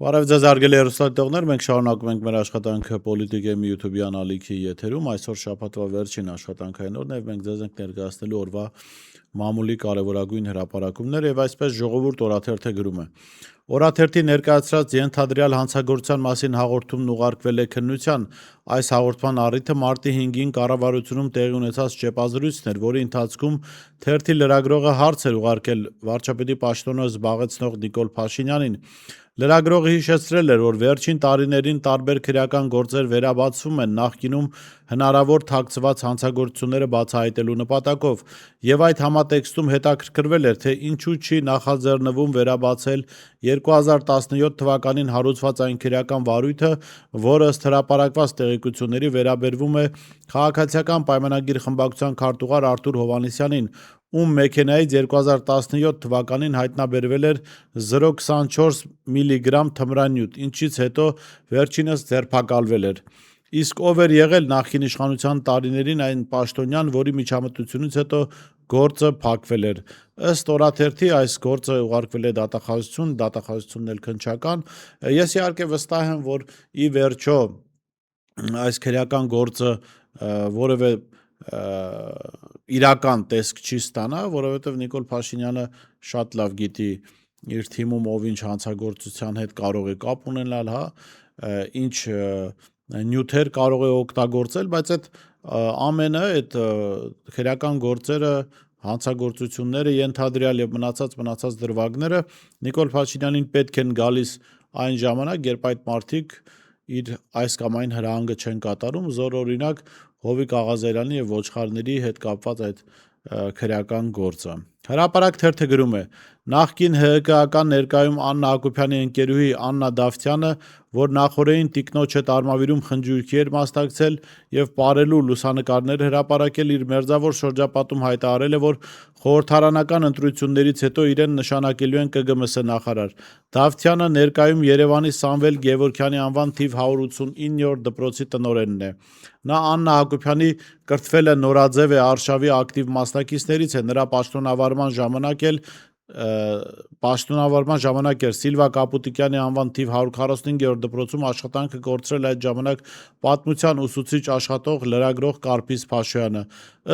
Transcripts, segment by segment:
Բարև ձեզ արգելի հեռուստադիտողներ, մենք շարունակում ենք մեր աշխատանքը Պոլիտիկայում YouTube-յան ալիքի եթերում, այսօր շաբաթվա վերջին աշխատանքային օրն է եւ մենք ձեզ ենք ներկայացնելու օրվա մամուլի կարևորագույն հրապարակումները եւ այսպես ժողովուրդ օրաթերթը գրում է. Օրաթերթի ներկայացրած ենթադրյալ հանցագործության մասին հաղորդումն ուղարկվել է քննության։ Այս հաղորդման առիթը մարտի 5-ին կառավարությունում տեղի ունեցած ճեպազրույցն էր, որի ընթացքում թերթի լրագրողը հարց էր ուղարկել վարչապետի պաշտոնը զբաղեցնող Նիկոլ Փաշինյանին։ Լրագրողը հիշեցրել էր, որ վերջին տարիներին տարբեր քրեական գործեր վերաբացվում են նախկինում հնարավոր թաքցված հանցագործությունները բացահայտելու նպատակով, եւ այդ համատեքստում հետաքրքրվել էր, թե ինչու չի նախաձեռնվում վերաբացել 2017 թվականին հարուցված այն քրեական վարույթը, որը ըստ հրապարակված տեղեկությունների վերաբերվում է Քաղաքացիական պայմանագիր խմբակցության քարտուղար Արթուր Հովհաննիսյանին, ում մեքենայից 2017 թվականին հայտնաբերվել էր 0,24 միլիգրամ թմրանյութ, ինչից հետո վերջինս ձերբակալվել էր։ Իսկ ով էր եղել նախկին իշխանության տարիներին այն պաշտոնյան, որի միջամտությունից հետո գործը փակվել էր։ Ըստ օրաթերթի այս գործը ուղարկվել է դատախազությունն էլ քննչական։ Ես իհարկե վստահ եմ, որ ի վերջո այս քրեական գործը որևէ իրական տեսք չի ստանա, որովհետև Նիկոլ Փաշինյանը շատ լավ գիտի իր թիմում ով ինչ հանցագործության հետ կարող է կապ ունենալ, ինչ նյութեր կարող է օգտագործել, բայց այդ ամենը, այդ քրեական գործերը, հանցագործությունները, ենթադրյալ եւ մնացած դրվագները Նիկոլ Փաշինյանին պետք են գալիս այն ժամանակ, երբ այդ մարդիկ իր այս կամ այն հրահանգը չեն կատարում, զորօրինակ Հովիկ Աղազարյանի եւ ոչխարների հետ կապված այդ քրեական գործը։ Հրապարակ թերթը գրում է. նախկին ՀՀԿ-ական ներկայում Աննա Հակոբյանի ընկերուհի Աննա Դավթյանը, որ նախօրեին տիկնոջ հետ Արմավիրում խնջույքի էր մասնակցել եւ պարելու լուսանկարներ հրապարակել, իր մերձավոր շրջապատում հայտարարել է, որ խորհրդարանական ընտրություններից հետո իրեն նշանակելու են ԿԳՄՍ նախարար։ Դավթյանը ներկայում Երևանի Սամվել Գևորգյանի անվան թիվ 189-րդ դպրոցի տնօրենն է։ Նա Աննա Հակոբյանի կրթվել է նորաձև է արշավի ակտիվ մասնակիցներից է, նրա պաշտոնավարման ժամանակ էր Սիլվա Կապուտիկյանի անվան թիվ 145-րդ դպրոցում աշխատանքը կորցրել այդ ժամանակ պատմության ուսուցիչ աշխատող լրագրող Կարպիս Փաշոյանը։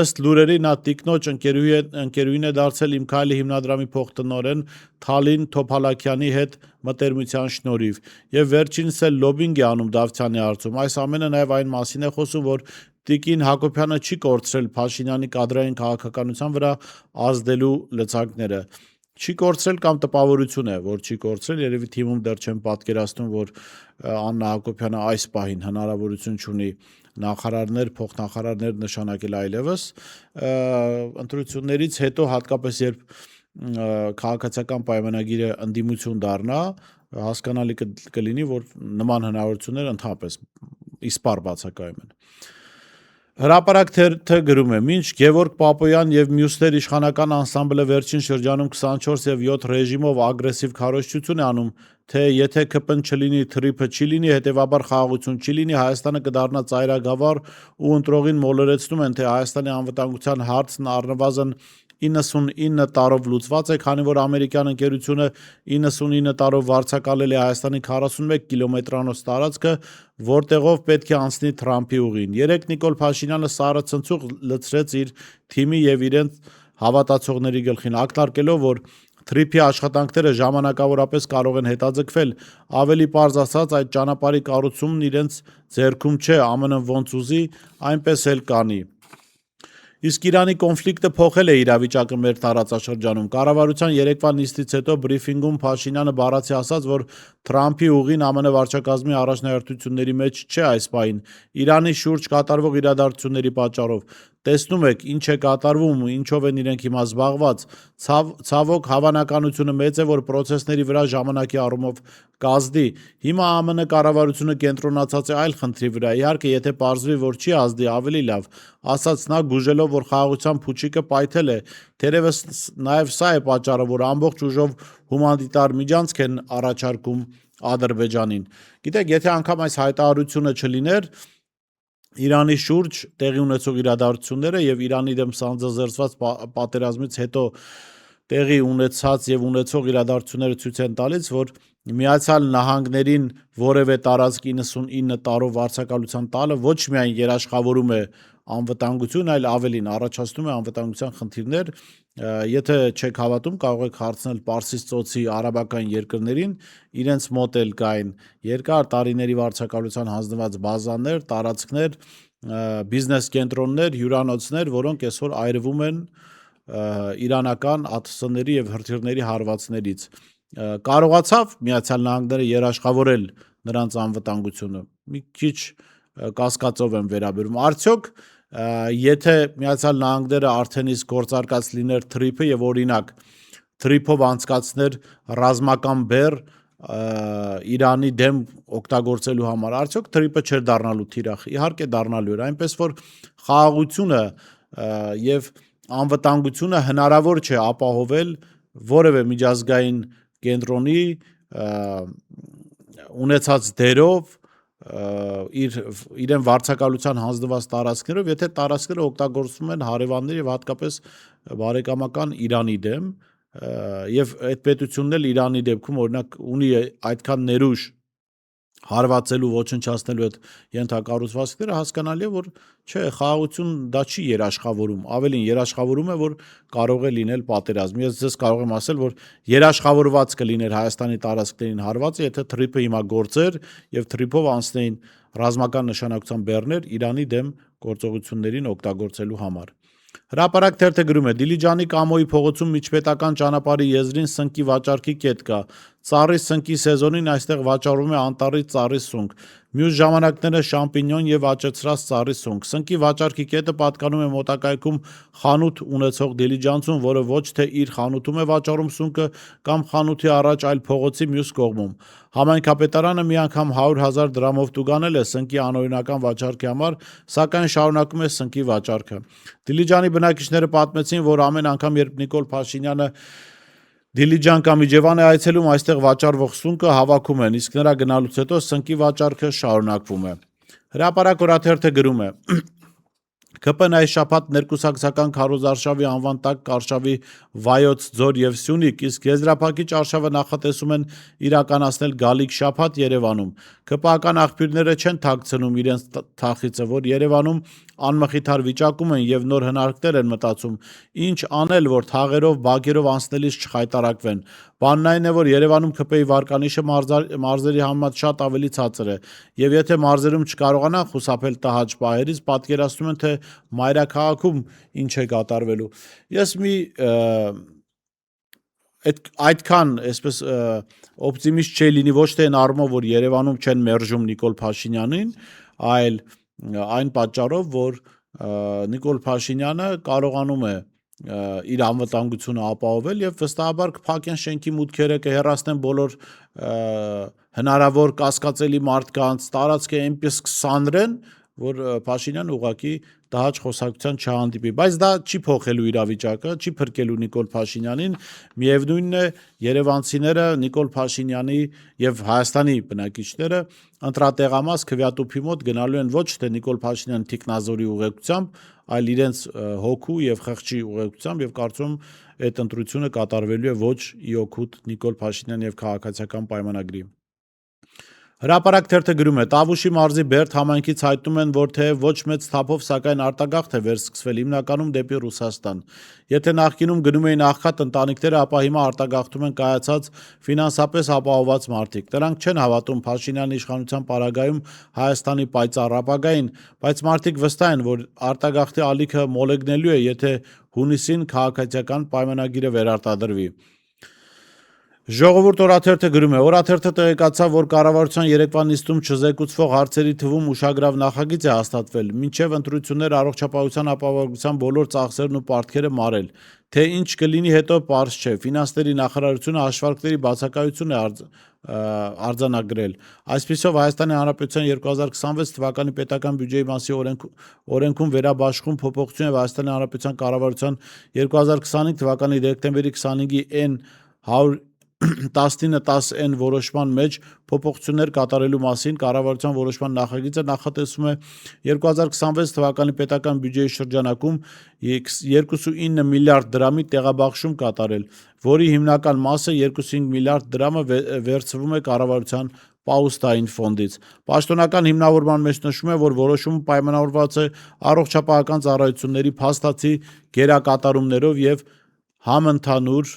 Ըստ լուրերի նա տիկնոջ ընկերուհին է դարձել «Իմ քայլը» հիմնադրամի փոխտնօրեն Թալին Թոփալաքյանի հետ մտերմության շնորհիվ եւ վերջինս էլ լոբինգ է անում Դավթյանի հարցում։ Այս ամենը նաեւ այն մասին է խոսում, որ տիկին Հակոբյանը չի կորցրել Փաշինյանի կադրային քաղաքականության վրա ազդելու լծակները։ Չի կորցրել կամ տպավորություն է, որ չի կորցրել, երևի թիմում դեռ չեն պատկերացնում, որ Աննա Հակոբյանը այս պահին հնարավորություն չունի նախարարներ, փոխնախարարներ նշանակել այլևս, ընտրություններից հետո հատկապես երբ քաղաքացիական պայմանագիրը ընդդիմություն դառնա, հասկանալի կլինի, որ նման հնարավորություններ ընդհանրապես իսպառ բացակայում են։ Հրապարակ թերթը գրում է. մինչ Գևորգ Պապոյան եւ մյուսներ իշխանական անսամբլը վերջին շրջանում 24 եւ 7 ռեժիմով ագրեսիվ քարոզչություն է անում, թե եթե ԿՊ-ն չլինի, թրիփը չի լինի, հետեւաբար խաղաղություն չի լինի, Հայաստանը կդառնա ծայրագավառ ու ընտրողին մոլորեցնում են, թե Հայաստանի անվտանգության հարցն առնվազն 99 տարով լուծված է, քանի որ ամերիկյան ընկերությունը 99 տարով վարձակալել է Հայաստանի 41 կիլոմետրանոց տարածքը, որտեղով պետք է անցնի Թրամփի ուղին։ Երեկ Նիկոլ Փաշինյանը սառը ցնցուղ լցրեց իր թիմի եւ իրենց հավատացողների գլխին, ակնարկելով, որ թրիփի աշխատանքները ժամանակավորապես կարող են հետաձգվել, ավելի պարզ ասած, այդ ճանապարհի կառուցումն իրենց ձեռքում չէ, ԱՄՆ-ն ոնց ուզի, այնպես էլ կանի։ Իսկ Իրանի կոնֆլիկտը փոխել է իրավիճակը մեր տարածաշրջանում։ Կառավարության երեկվա նիստից հետո բրիֆինգում Փաշինյանը բառացի ասաց, որ Թրամփի ուղին ԱՄՆ վարչակազմի առաջնահերթությունների մեջ չէ այս պահին, Իրանի շուրջ կատարվող իրադարձությունների պատճառով։ Տեսնում եք, ինչ է կատարվում ու ինչով են իրենք հիմա զբաղված։ Ցավոք, հավանականությունը մեծ է, որ պրոցեսների վրա ժամանակի առումով կազդի։ Հիմա ԱՄՆ կառավարությունը կենտրոնացած է այլ խնդրի վրա։ Իհարկե, եթե պարզվի, որ չի ազդի, ավելի լավ, ասաց նա, գուժելով, որ խաղաղության փուչիկը պայթել է։ Թերևս նաև սա է պատճառը, որ ամբողջ ուժով հումանիտար միջանցք են առաջարկում Ադրբեջանին։ Գիտեք, եթե անգամ այս հայտարարությունը չլիներ, Իրանի շուրջ տեղի ունեցող իրադարձությունները եւ Իրանի դեմ սանձազերծված պատերազմից հետո տեղի ունեցած եւ ունեցող իրադարձությունները ցույց են տալիս, որ Միացյալ Նահանգներին որևէ տարածք 99 տարով վարձակալության տալը ոչ միայն երաշխավորում է անվտանգություն, այլ ավելին առաջացնում է անվտանգության խնդիրներ։ Եթե չեք հավատում, կարող եք հարցնել Պարսից ծոցի արաբական երկրներին, իրենց մոտ էլ կային երկար տարիների վարձակալության հանձնված բազաներ, տարածքներ, բիզնես կենտրոններ, հյուրանոցներ, որոնք այսօր այրվում են իրանական ԱԹՍ-ների եւ հրթիռների հարվածներից։ Կարողացավ Միացյալ Նահանգները երաշխավորել նրանց անվտանգությունը։ Մի քիչ կասկածով եմ վերաբերում։ Արդյոք եթե Միացյալ Նահանգները արդեն իսկ գործարկած լիներ թրիփը եւ օրինակ թրիփով անցկացներ ռազմական բեռ Իրանի դեմ օգտագործելու համար, արդյոք թրիփը չէր դառնալու թիրախ։ Իհարկե դառնալու էր, այնպես որ խաղաղությունը եւ անվտանգությունը հնարավոր չէ ապահովել որևէ միջազգային կենտրոնի ունեցած դերով իրեն վարձակալության հանձնված տարածքներով, եթե տարածքները օգտագործվում են հարևանների եւ հատկապես բարեկամական Իրանի դեմ, եւ այդ պետությունն էլ Իրանի դեպքում օրինակ ունի այդքան ներուժ հարվածելու, ոչնչացնելու այդ ենթակառուցվածքները, հասկանալի է, որ չէ, խաղաղություն դա չի երաշխավորում, ավելին երաշխավորում է, որ կարող է լինել պատերազմ։ Ես ձեզ կարող եմ ասել, որ երաշխավորված կլիներ Հայաստանի տարածքներին հարվածը, եթե թրիփը հիմա գործեր եւ թրիփով անցնեին ռազմական նշանակության բեռներ Իրանի դեմ գործողություններին օգտագործելու համար։ Հրապարակ թերթը գրում է. Դիլիջանի Կամոյի փողոցում միջպետական ճանապարհի եզրին սնկի վաճառքի կետ կա։ Ծառի սնկի սեզոնին այստեղ վաճառվում է անտառի ծառի սունկ։ Մյուս ժամանակները շամպինյոն եւ աճեցրած ծառի սունկ։ Սնկի վաճառքի կետը պատկանում է մոտակայքում խանութ ունեցող դիլիջանցուն, որը ոչ թե իր խանութում է վաճառում սունկը կամ խանութի առաջ, այլ փողոցի մյուս կողմում։ Համայնքապետարանը մի անգամ 100,000 դրամով տուգանել է սնկի անօրինական վաճառքի համար, սակայն շարունակում է սնկի վաճառքը։ Դիլիջանի բնակիչները պատմեցին, որ ամեն անգամ, երբ Նիկոլ Փաշինյանը Դիլիջան կամ Իջևան է այցելում, այստեղ վաճառվող սունկը հավաքում են, իսկ նրա գնալուց հետո սնկի վաճառքը շարունակվում է։ Հրապարակ օրաթերթը գրում է. ԿՊ-ն այս շաբաթ ներկուսակցական քարոզարշավի անվան տակ կարշավի Վայոց ձոր եւ Սյունիք, իսկ եզրափակիչ արշավը նախատեսում են իրականացնել գալիք շաբաթ Երևանում։ ԿՊ-ական աղբյուրները չեն թաքցնում իրենց թախիծը, որ Երևանում անմխիթար վիճակում են եւ նոր հնարքներ են մտածում, ինչ անել, որ թաղերով, բակերով անցնելիս չխայտարակվեն։ Բանն այն է, որ Երևանում ԿՊ-ի վարկանիշը մարզերի համեմատ շատ ավելի ցածր է, եւ եթե մարզերում չկարողանան խուսափել տհաճ պահերից, պատկերացնում են, թե մայրաքաղաքում ինչ է կատարվելու։ Ես մի այդքան այսպես օպտիմիստ չի լինի ոչ թե այն առումով, որ Երևանում չեն մերժում Նիկոլ Փաշինյանին, այլ այն պատճառով, որ Նիկոլ Փաշինյանը կարողանում է իր անվտանգությունը ապահովել եւ վստահաբար կփակեն շենքի մուտքերը, կհեռացնեն բոլոր հնարավոր կասկածելի մարդկանց, տարածքը այնպես կսանրեն, որ Փաշինյանը ուղղակի տհաճ խոսակցության չհանդիպի, բայց դա չի փոխելու իրավիճակը, չի փրկելու Նիկոլ Փաշինյանին։ Միևնույնն է, երևանցիները Նիկոլ Փաշինյանի եւ Հայաստանի բնակիչները ընտրատեղամաս Քվյատուփի մոտ գնալու են ոչ թե Նիկոլ Փաշինյանի թիկնազորի ուղեկցությամբ, այլ իրենց հոգու եւ խղճի ուղեկցությամբ, եւ կարծում այդ ընտրությունը կատարվելու է ոչ ի օգուտ Նիկոլ Փաշինյանի եւ քաղաքացիական պայմանագրի։ Հրապարակ թերթը գրում է. Տավուշի մարզի Բերդ համայնքից հայտնում են, որ թեև ոչ մեծ թափով, սակայն արտագաղթ է վերսկսվել հիմնականում դեպի Ռուսաստան։ Եթե նախկինում գնում էին աղքատ ընտանիքները, ապա հիմա արտագաղթում են կայացած ֆինանսապես ապահովված մարդիկ։ Նրանք չեն հավատում Փաշինյանի իշխանության պարագայում Հայաստանի պայծառ ապագային, բայց մարդիկ վստահ են, որ արտագաղթի ալիքը մոլեգնելու է, եթե հունիսին քաղաքացիական պայմանագիրը վերարտադրվի։ Ժողովուրդ օրաթերթը գրում է. Օրաթերթը տեղեկացավ, որ կառավարության երեկվա նիստում չզեկուցվող հարցերի թվում ուշագրավ նախագիծ է հաստատվել, մինչև ընտրություններ առողջապահության ապահովության բոլոր ծախսերն ու պարտքերը մարել։ Թե ինչ կլինի հետո պարզ չէ։ Ֆինանսների նախարարությունը հաշվարկների բացակայություն է արձանագրել։ Այսպիսով Հայաստանի Հանրապետության 2026 թվականի պետական բյուջեի մասի օրենքում վերաբաշխում փոփոխություն եւ Հայաստանի Հանրապետության կառավարության 2025 թվականի դեկտեմբերի 25-ի N 1910N որոշման մեջ փոփոխություններ կատարելու մասին կառավարության որոշման նախագիծը նախատեսում է 2026 թվականի պետական բյուջեի շրջանակում 29 միլիարդ դրամի տեղաբաշխում կատարել, որի հիմնական մասը 2.5 միլիարդ դրամը վերցվում է կառավարության պաուստային ֆոնդից։ Պաշտոնական հիմնավորման մեջ նշվում է, որ որոշումը պայմանավորված է առողջապահական ծառայությունների փաստացի գերակատարումներով եւ համընդհանուր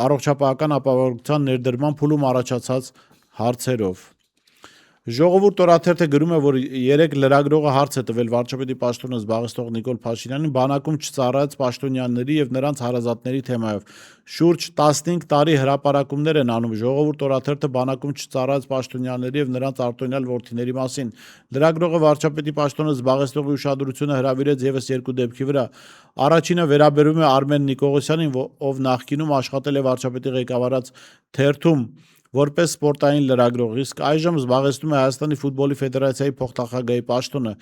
առողջապահական ապահովության ներդրման փուլում առաջացած հարցերով։ Ժողովուրդ օրաթերթը գրում է, որ 3 լրագրողը հարց է տվել վարչապետի պաշտոնը զբաղեցնող Նիկոլ Փաշինյանին բանակում չծառայած պաշտոնյաների եւ նրանց հարազատների թեմայով։ Շուրջ 15 տարի հրապարակումներ են անում Ժողովուրդ օրաթերթը բանակում չծառայած պաշտոնյաների եւ նրանց արտոնյալ որդիների մասին։ Լրագրողը վարչապետի պաշտոնը զբաղեցնողի ուշադրությունը հրավիրեց եւս 2 դեպքի վրա։ Առաջինը վերաբերում է Արմեն Նիկողոսյանին, ով նախկինում աշխատել է վարչապետի ղեկավարած թերթում որպես սպորտային լրագրող, իսկ այժմ զբաղեցնում է Հայաստանի ֆուտբոլի ֆեդերացիայի փոխնախագահի պաշտոնը։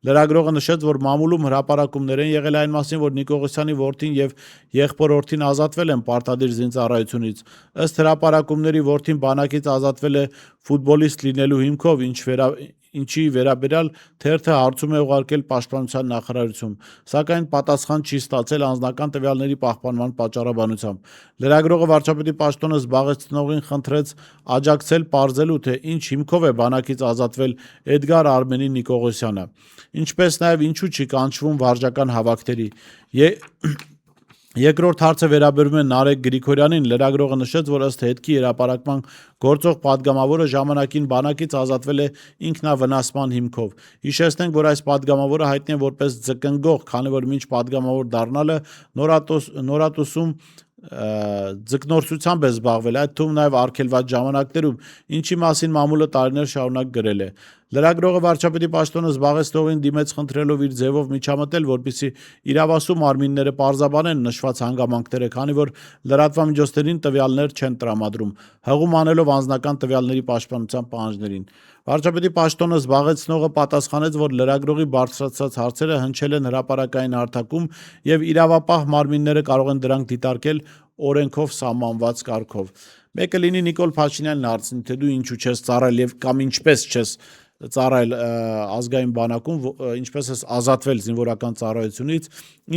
Լրագրողը նշեց, որ մամուլում հրապարակումներ են եղել այն մասին, որ Նիկողոսյանի որդին եւ եղբորորդին ազատվել են պարտադիր զինծառայությունից։ Ըստ հրապարակումների որդին բանակից ազատվել է ֆուտբոլիստ լինելու հիմքով, ինչի վերաբերյալ թերթը հարցում է ուղարկել պաշտպանության նախարարություն, սակայն պատասխան չի ստացել անձնական տվյալների պահպանման պատճառաբանությամբ։ Լրագրողը վարչապետի պաշտոնը զբաղեցնողին խնդրեց աջակցել պարզելու, թե ինչ հիմքով է բանակից ազատվել Էդգար Արմենի Նիկողոսյանը, ինչպես նաև ինչու չի կանչվում վարժական հավաքների։ Երկրորդ հարցը վերաբերում է Նարեկ Գրիգորյանին։ Լրագրողը նշեց, որ ըստ հետքի հրապարակման գործող падգամավորը ժամանակին բանակից ազատվել է ինքնավնասման հիմքով։ Հիշեցնենք, որ այս падգամավորը հայտնի է որպես ձկնգող, քանի որ մինչ падգամավոր դառնալը Նորատուսում ձկնորսությամբ է զբաղվել, այդ թվում նաև արգելված ժամանակներում, ինչի մասին մամուլը տարիներ շարունակ գրել է։ Լրագրողը վարչապետի պաշտոնը զբաղեցնողին դիմեց խնդրելով իր ձևով միջամտել, որպեսզի իրավասու մարմինները պարզաբանեն նշված հանգամանքները, քանի որ լրատվամիջոցներին տվյալներ չեն տրամադրում, հղում անելով անձնական տվյալների պաշտպանության պահանջներին։ Վարչապետի պաշտոնը զբաղեցնողը պատասխանեց, որ լրագրողի բարձրացած հարցերը հնչել են հրապարակային հարթակում եւ իրավապահ մարմինները կարող են դրանք դիտարկել օրենքով սահմանված կարգով։ Մեկը լինի Նիկոլ Փաշինյանն հարցնի, թե դու ինչու չես ծառայել եւ կամ ինչպես չես ծառայել ազգային բանակում, ինչպես ես ազատվել զինվորական ծառայությունից,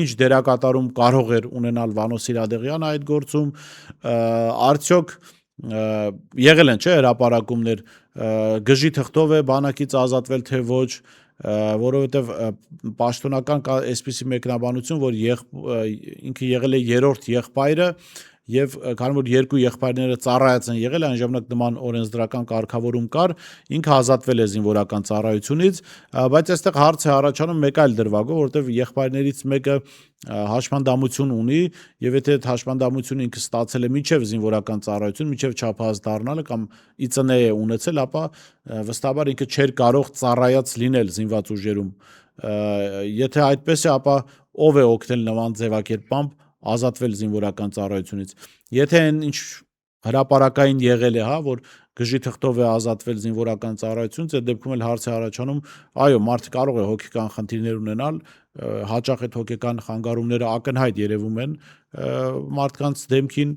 ինչ դերակատարում կարող էր ունենալ Վանո Սիրադեղյանը այդ գործում, արդյոք եղել են չէ հրապարակումներ, գժի թղթով է բանակից ազատվել թե ոչ, որովհետև պաշտոնական կա այսպիսի մեկնաբանություն, որ ինքը եղել է երրորդ եղբայրը եւ քանի որ երկու եղբայրները ծառայած են եղել, այն ժամանակ նման օրենսդրական կարգավորում կար, ինքը ազատվել է զինվորական ծառայությունից, բայց այստեղ հարց է առաջանում մեկ այլ դրվագով, որովհետև եղբայրներից մեկը հաշմանդամություն ունի եւ եթե այդ հաշմանդամությունը ինքը ստացել է միջև զինվորական ծառայություն, միջև չափահաս դառնալը կամ ԻԾՆ է ունեցել, ապա վստահաբար ինքը չէր կարող ծառայած լինել զինված ուժերում։ Եթե այդպես է, ապա ով է օգնել նման ձևակերպամբ ազատվել զինվորական ծառայությունից։ Եթե ինչ հրապարակային եղել է, հա, որ գժի թղթով է ազատվել զինվորական ծառայությունից, այդ դեպքում էլ հարց է առաջանում, այո, մարդը կարող է հոգեկան խնդիրներ ունենալ, հաճախ այդ հոգեկան խանգարումները ակնհայտ երևում են մարդկանց դեմքին,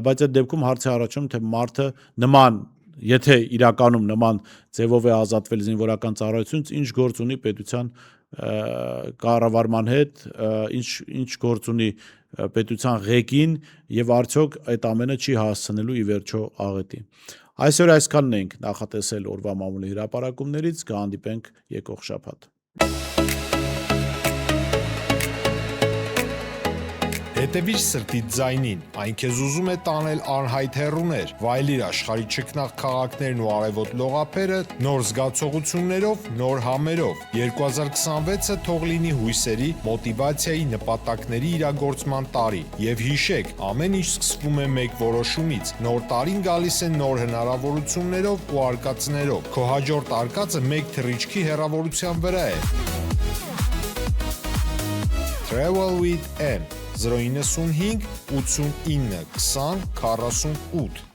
բայց այդ դեպքում հարց է առաջանում, թե մարդը նման եթե իրականում նման ձևով է ազատվել զինվորական ծառայությունից, ինչ գործ ունի պետության կառավարման հետ, ինչ գործ ունի պետության ղեկին եւ արդյոք այդ ամենը չի հասցնելու ի վերջո աղետի։ Այսօր այսքանն ենք նախատեսել օրվա մամուլի հրապարակումներից, կհանդիպենք եկող շաբաթ։ Հետևիր սրտիդ ձայնին, այն քեզ ուզում է տանել անհայտ հեռուներ, վայելիր աշխարհի չքնաղ քաղաքներն ու արևոտ լողափերը նոր զգացողություններով, նոր համերով։ 2026-ը թող լինի հույսերի, մոտիվացիայի, նպատակների իրագործման տարի։ Եվ հիշեք, ամեն ինչ սկսվում է մեկ որոշումից։ Նոր տարին գալիս է նոր հնարավորություններով ու արկածներով։ Քո հաջորդ արկածը մեկ թռիչքի հեռավորության վրա է։ Travel with M 095 89 20 48